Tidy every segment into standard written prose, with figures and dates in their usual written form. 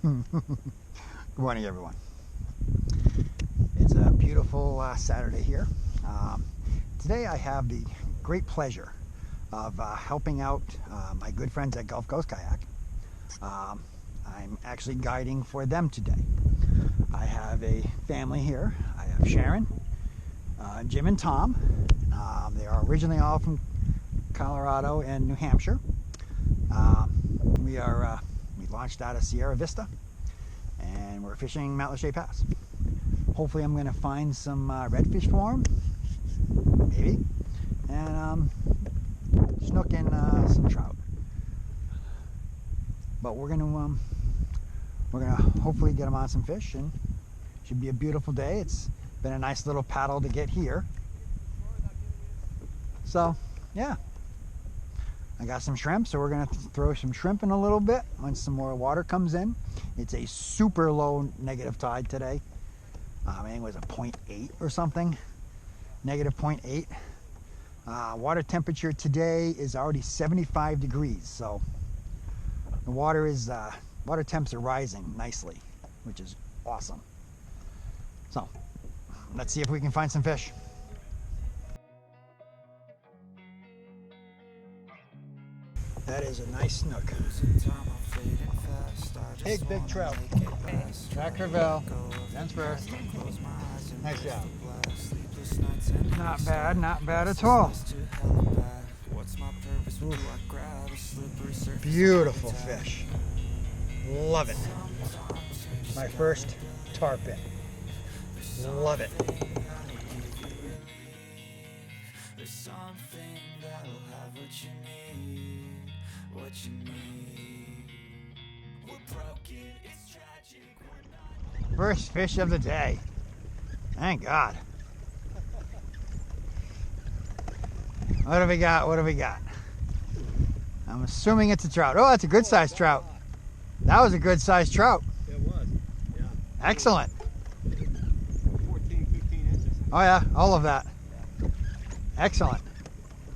Good morning, everyone. It's a beautiful Saturday here. Today I have the great pleasure of helping out my good friends at Gulf Coast Kayak. I'm actually guiding for them today. I have a family here. I have Sharon, Jim and Tom. They are originally all from Colorado and New Hampshire. We launched out of Sierra Vista and we're fishing Mount Lachey Pass. Hopefully I'm going to find some redfish for them, maybe, and snook in some trout. But we're gonna hopefully get them on some fish, and it should be a beautiful day. It's been a nice little paddle to get here. So yeah, I got some shrimp, so we're gonna throw some shrimp in a little bit once some more water comes in. It's a super low negative tide today. I think it was a 0.8 or something, negative 0.8. Water temperature today is already 75 degrees, so the water temps are rising nicely, which is awesome. So let's see if we can find some fish. That is a nice snook. Big trout. Jack Crevalle. Dent first. Nice job. Not bad, not bad at all. Ooh. Beautiful fish. Love it. My first tarpon. Love it. There's something that'll have what you need. We're broken, it's tragic, we're not. First fish of the day. Thank God. What do we got? What do we got? I'm assuming it's a trout. Oh, that's a good sized trout. That was a good sized trout. It was, yeah. Excellent. 14, 15 inches. Oh yeah, all of that. Excellent.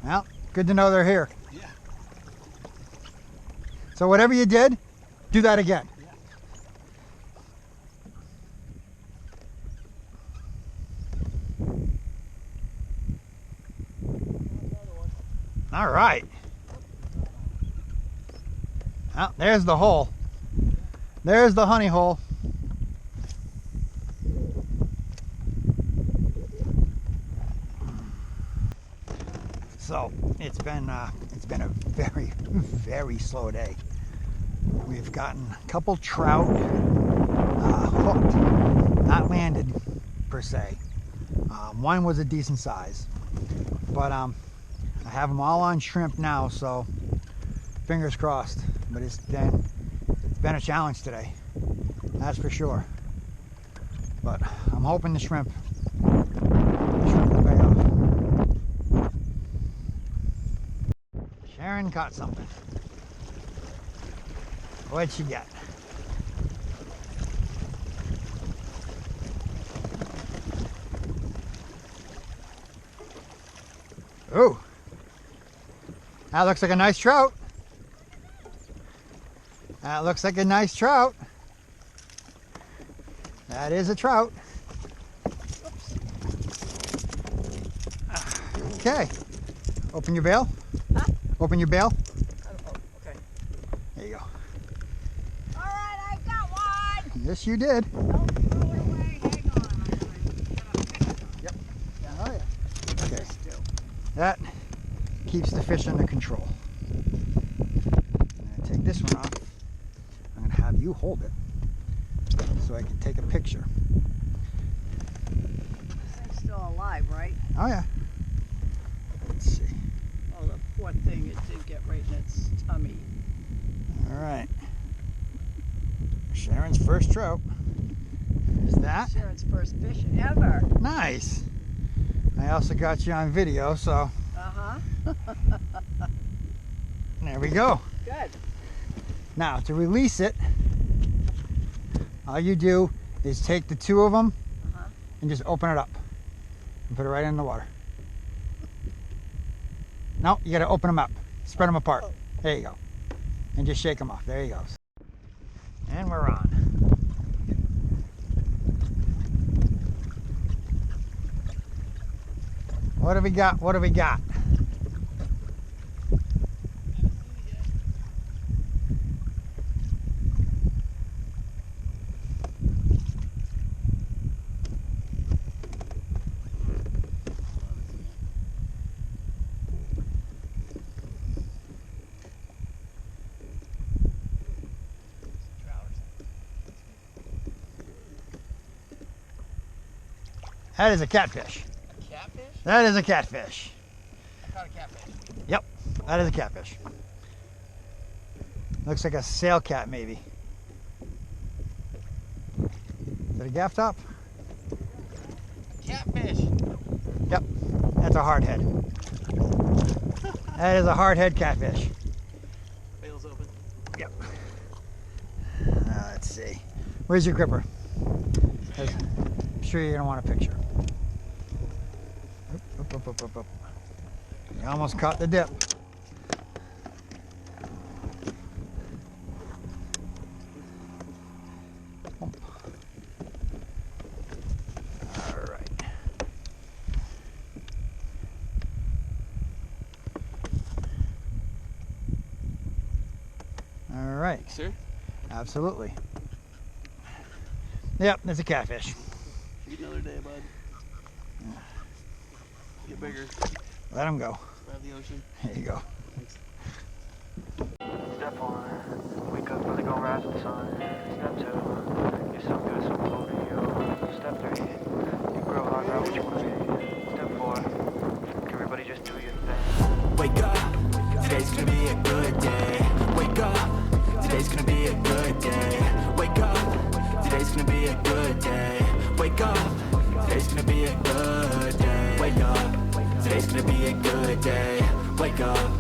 Well, good to know they're here. Yeah. So whatever you did, do that again. Yeah. All right. Well, there's the hole. There's the honey hole. So it's been a very, very slow day. We've gotten a couple trout hooked, not landed per se. One was a decent size, but I have them all on shrimp now, so fingers crossed. But it's been a challenge today, that's for sure. But I'm hoping the shrimp will pay off. Sharon caught something. What'd she get? Ooh, that looks like a nice trout. That looks like a nice trout. That is a trout. Okay, open your bail. Huh? Open your bail. Oh, okay. There you go. All right, I've got one. Yes, you did. Don't throw it away. Hang on. I'm gonna pick it. Yep. Oh yeah. Okay. Just do. That keeps the fish under control. I'm gonna take this one off. I'm gonna have you hold it so I can take a picture. This thing's still alive, right? Oh yeah. Let's see. Oh, the poor thing, it did get right in its tummy. All right. Sharon's first trout. There's that. Sharon's first fish ever. Nice. I also got you on video, so Uh-huh. there we go. Good. Now, to release it, all you do is take the two of them and just open it up and put it right in the water. No, you got to open them up, spread them apart. There you go. And just shake them off. There you go. And we're on. What have we got? What have we got? That is a catfish. Catfish? That is a catfish. I caught a catfish. Yep, that is a catfish. Looks like a sail cat, maybe. Is it a gaff top? Catfish. Yep, that's a hardhead. That is a hardhead catfish. Bail's open. Yep. Let's see. Where's your gripper? I'm sure you're gonna want a picture. Up. You almost caught the dip. All right. All right. Sir? Absolutely. Yep, that's a catfish. Eat another day, bud. Get bigger. Let him go. Survive the ocean. There you go. Step 1, wake up, really go rise with the sun. Step 2, get so good, so cold to you. Step 3, you grow hard, out what you want to be. Step 4, everybody just do your thing. Wake up, today's gonna be a good day. Wake up, today's gonna be a good day. Wake up, today's gonna be a good day. Wake up, today's gonna be a good day. Wake up, today's gonna be a good day. Wake up,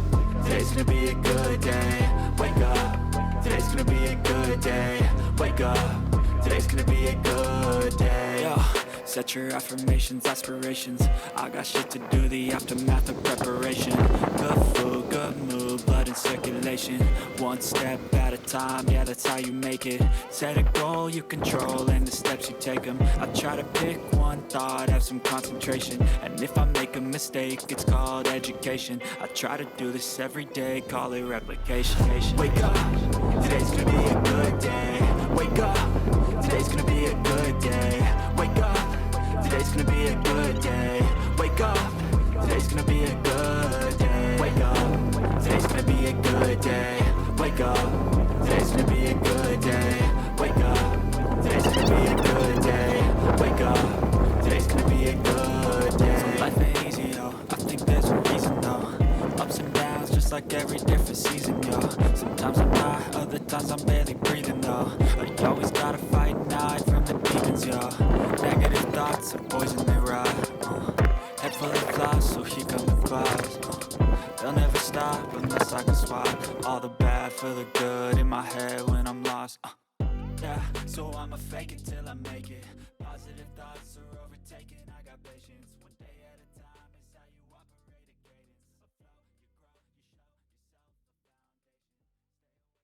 today's gonna be a good day. Wake up, today's gonna be a good day. Wake up, today's gonna be a good day. Yo, set your affirmations, aspirations. I got shit to do, the aftermath of preparation. Good food, good mood, blood in circulation. One step at a time, yeah, that's how you make it. Set a goal you control and the steps you take them. I try to pick one thought, have some concentration. And if I make a mistake, it's called education. I try to do this every day, call it replication. Wake up, today's gonna be a good day. Wake up, today's gonna be a good day. Wake up, today's gonna be a good day. Wake up, today's gonna be a good day. Wake up, today's gonna be a good day. Wake up, today's gonna be a good day. Wake up, today's gonna be a good day. Wake up, today's gonna be a good day. So life ain't easy, yo, I think there's a reason though. Ups and downs, just like every different season, yo. Sometimes I'm high, other times I'm barely breathing, though. But you always gotta fight and hide from the demons, yo. Negative thoughts are poison, they ride. Head full of flies, so here come the clouds. They'll never stop unless I can swap all the bad for the good in my head when I'm lost. Yeah, so I'ma fake it till I make it. Positive thoughts are overtaken, I got patience.